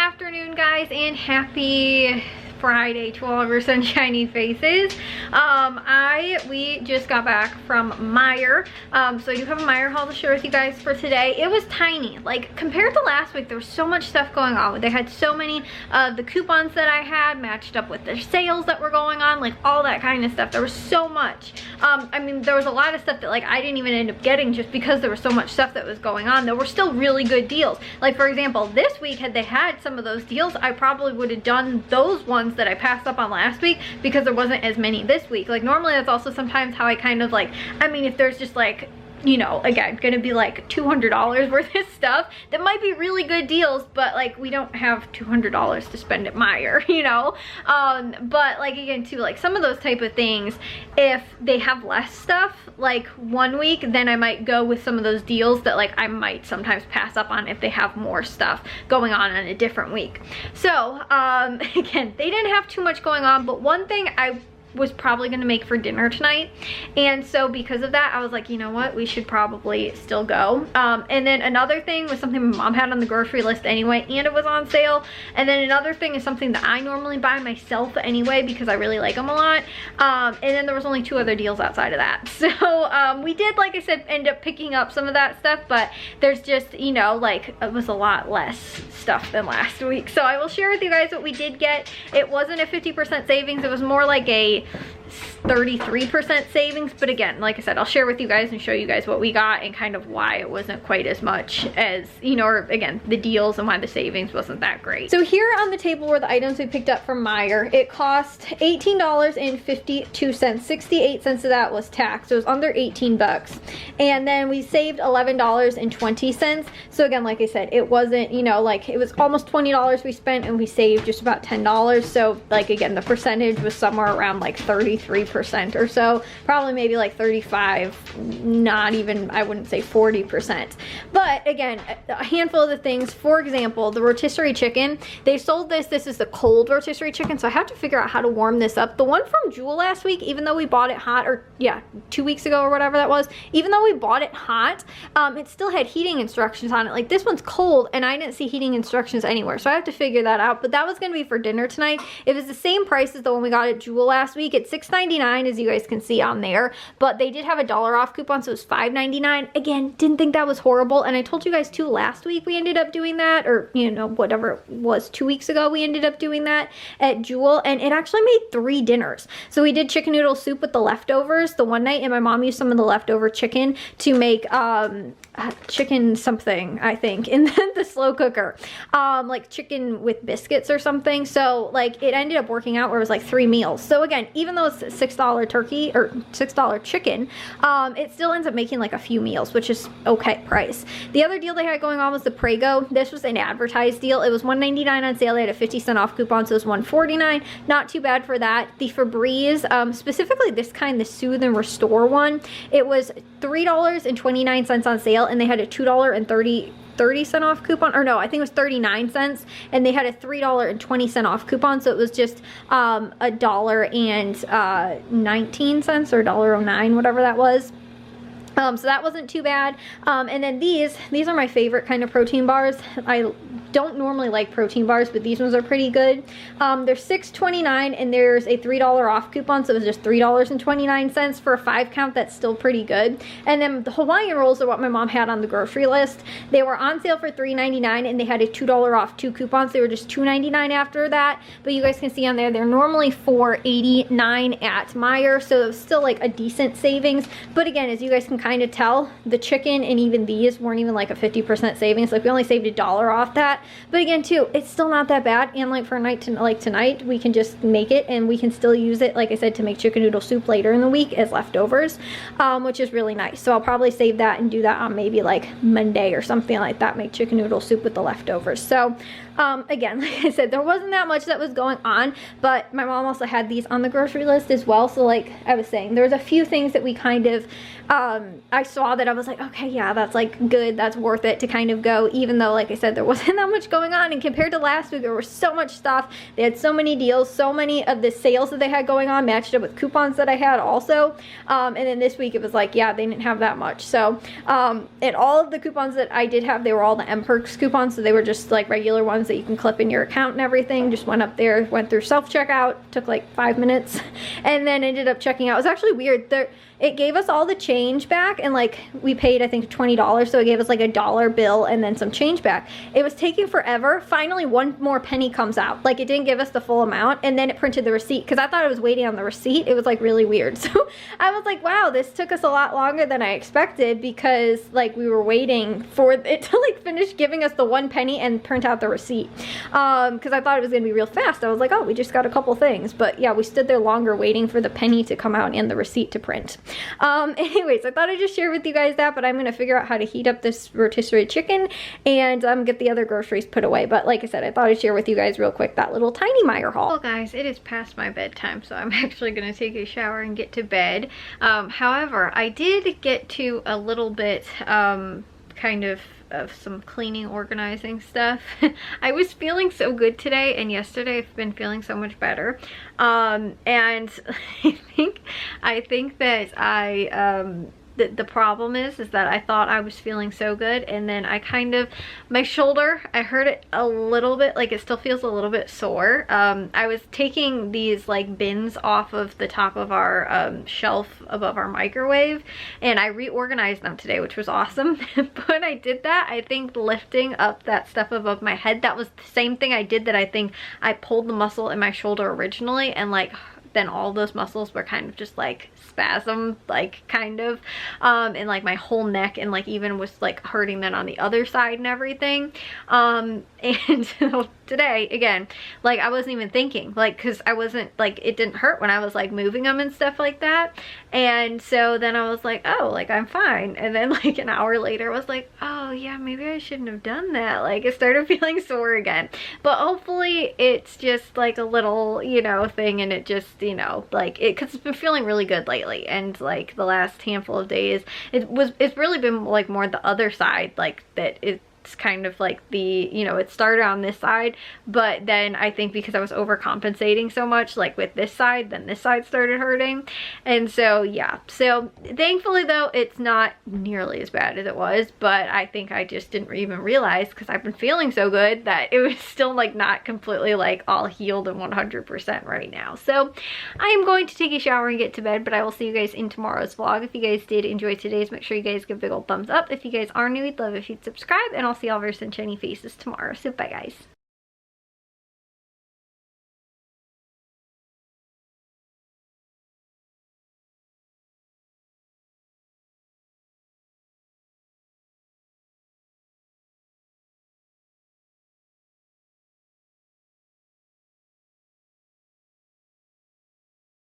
afternoon, guys, and happy Friday to all of our sunshiny faces. We just got back from Meijer, so I do have a Meijer haul to share with you guys for today. It was tiny, like compared to last week. There was so much stuff going on. They had so many of the coupons that I had matched up with the sales that were going on, like all that kind of stuff. There was so much. I mean, there was a lot of stuff that like I didn't even end up getting just because there was so much stuff that was going on. There were still really good deals. Like for example, this week, had they had some of those deals, I probably would have done those ones that I passed up on last week because there wasn't as many this week. Like normally that's also sometimes how I kind of like, I mean, if there's just like, you know, again, gonna be like $200 worth of stuff that might be really good deals, but like we don't have $200 to spend at Meijer, you know. But like again too, like some of those type of things, if they have less stuff like one week, then I might go with some of those deals that like I might sometimes pass up on if they have more stuff going on a different week. So again, they didn't have too much going on, but one thing I was probably gonna make for dinner tonight, and so because of that I was like, you know what, we should probably still go. And then another thing was something my mom had on the grocery list anyway, and it was on sale. And then another thing is something that I normally buy myself anyway because I really like them a lot. And then there was only 2 other deals outside of that. So we did, like I said, end up picking up some of that stuff, but there's just, you know, like it was a lot less stuff than last week. So I will share with you guys what we did get. It wasn't a 50% savings, it was more like a 33% savings, but again, like I said, I'll share with you guys and show you guys what we got and kind of why it wasn't quite as much as, you know, or again, the deals and why the savings wasn't that great. So here on the table were the items we picked up from Meijer. It cost $18.52. 68 cents of that was tax, so it was under 18 bucks. And then we saved $11.20. So again, like I said, it wasn't, you know, like it was almost $20 we spent and we saved just about $10. So like again, the percentage was somewhere around like 33% or so, probably maybe like 35, not even, I wouldn't say 40%. But again, a handful of the things, for example, the rotisserie chicken, they sold this is the cold rotisserie chicken, so I have to figure out how to warm this up. The one from Jewel last week, even though we bought it hot, or yeah, 2 weeks ago or whatever that was, even though we bought it hot, it still had heating instructions on it. Like this one's cold and I didn't see heating instructions anywhere, so I have to figure that out. But that was gonna be for dinner tonight. It was the same price as the one we got at Jewel last week. It's $6.99 as you guys can see on there, but they did have a $1 off coupon, so it was $5.99. Again, didn't think that was horrible, and I told you guys too last week we ended up doing that, or you know, whatever it was, 2 weeks ago we ended up doing that at Jewel, and it actually made 3 dinners. So we did chicken noodle soup with the leftovers the one night, and my mom used some of the leftover chicken to make chicken something, I think, in the slow cooker, like chicken with biscuits or something. So like it ended up working out where it was like 3 meals. So again, even though it's $6 turkey or $6 chicken, it still ends up making like a few meals, which is okay price. The other deal they had going on was the Prego. This was an advertised deal. It was $1.99 on sale. They had a 50-cent off coupon, so it was $1.49. Not too bad for that. The Febreze, specifically this kind, the Soothe and Restore one, it was $3.29 on sale, and they had a $2.30 off coupon, or no, I think it was 39 cents, and they had a $3.20 off coupon, so it was just $1.19 or $1.09, whatever that was. So that wasn't too bad. And then these are my favorite kind of protein bars. I don't normally like protein bars, but these ones are pretty good. They're $6.29 and there's a $3 off coupon, so it was just $3.29 for a 5 count. That's still pretty good. And then the Hawaiian rolls are what my mom had on the grocery list. They were on sale for $3.99 and they had a $2 off 2 coupons. They were just $2.99 after that, but you guys can see on there they're normally $4.89 at Meijer, so it was still like a decent savings. But again, as you guys can kind of tell, the chicken and even these weren't even like a 50% savings. Like we only saved $1 off that. But again too, it's still not that bad, and like for a night to like tonight, we can just make it and we can still use it, like I said, to make chicken noodle soup later in the week as leftovers, which is really nice. So I'll probably save that and do that on maybe like Monday or something like that, make chicken noodle soup with the leftovers. So again, like I said, there wasn't that much that was going on, but my mom also had these on the grocery list as well. So like I was saying, there was a few things that we kind of I saw that I was like, okay, yeah, that's like good, that's worth it to kind of go, even though like I said, there wasn't that much going on. And compared to last week, there was so much stuff. They had so many deals, so many of the sales that they had going on matched up with coupons that I had also. And then this week it was like, yeah, they didn't have that much. So and all of the coupons that I did have, they were all the M Perks coupons, so they were just like regular ones ones that you can clip in your account and everything. Just went up there, went through self-checkout, took like 5 minutes, and then ended up checking out. It was actually weird. It gave us all the change back, and like we paid I think $20, so it gave us like a dollar bill and then some change back. It was taking forever. Finally one more penny comes out. Like it didn't give us the full amount, and then it printed the receipt because I thought I was waiting on the receipt. It was like really weird. So I was like, wow, this took us a lot longer than I expected, because like we were waiting for it to like finish giving us the 1 penny and print out the receipt, because I thought it was gonna be real fast. I was like, oh, we just got a couple things, but yeah, we stood there longer waiting for the penny to come out and the receipt to print. Anyways, I thought I'd just share with you guys that, but I'm gonna figure out how to heat up this rotisserie chicken and get the other groceries put away. But like I said, I thought I'd share with you guys real quick that little tiny Meijer haul. Well guys, it is past my bedtime, so I'm actually gonna take a shower and get to bed. However, I did get to a little bit kind of some cleaning, organizing stuff. I was feeling so good today, and yesterday I've been feeling so much better. And I think that the problem is that I thought I was feeling so good, and then I kind of, my shoulder, I hurt it a little bit, like it still feels a little bit sore. I was taking these like bins off of the top of our shelf above our microwave, and I reorganized them today, which was awesome. But when I did that, I think lifting up that stuff above my head, that was the same thing I did that I think I pulled the muscle in my shoulder originally, and like then all those muscles were kind of just like spasm, like kind of, and like my whole neck, and like even was like hurting then on the other side and everything. And today again, like I wasn't even thinking, like, because I wasn't like, it didn't hurt when I was like moving them and stuff like that. And so then I was like, oh, like I'm fine. And then like an hour later I was like, oh yeah, maybe I shouldn't have done that. Like it started feeling sore again, but hopefully it's just like a little, you know, thing, and it just, you know, like it, because it's been feeling really good lately, and like the last handful of days it's really been like more the other side, like that it's kind of like the, you know, it started on this side, but then I think because I was overcompensating so much like with this side, then this side started hurting. And so yeah, so thankfully though it's not nearly as bad as it was, but I think I just didn't even realize, because I've been feeling so good, that it was still like not completely like all healed and 100% right now. So I am going to take a shower and get to bed, but I will see you guys in tomorrow's vlog. If you guys did enjoy today's, make sure you guys give a big old thumbs up. If you guys are new, we'd love if you'd subscribe, and I'll see all of our sunshiny faces tomorrow. So bye guys.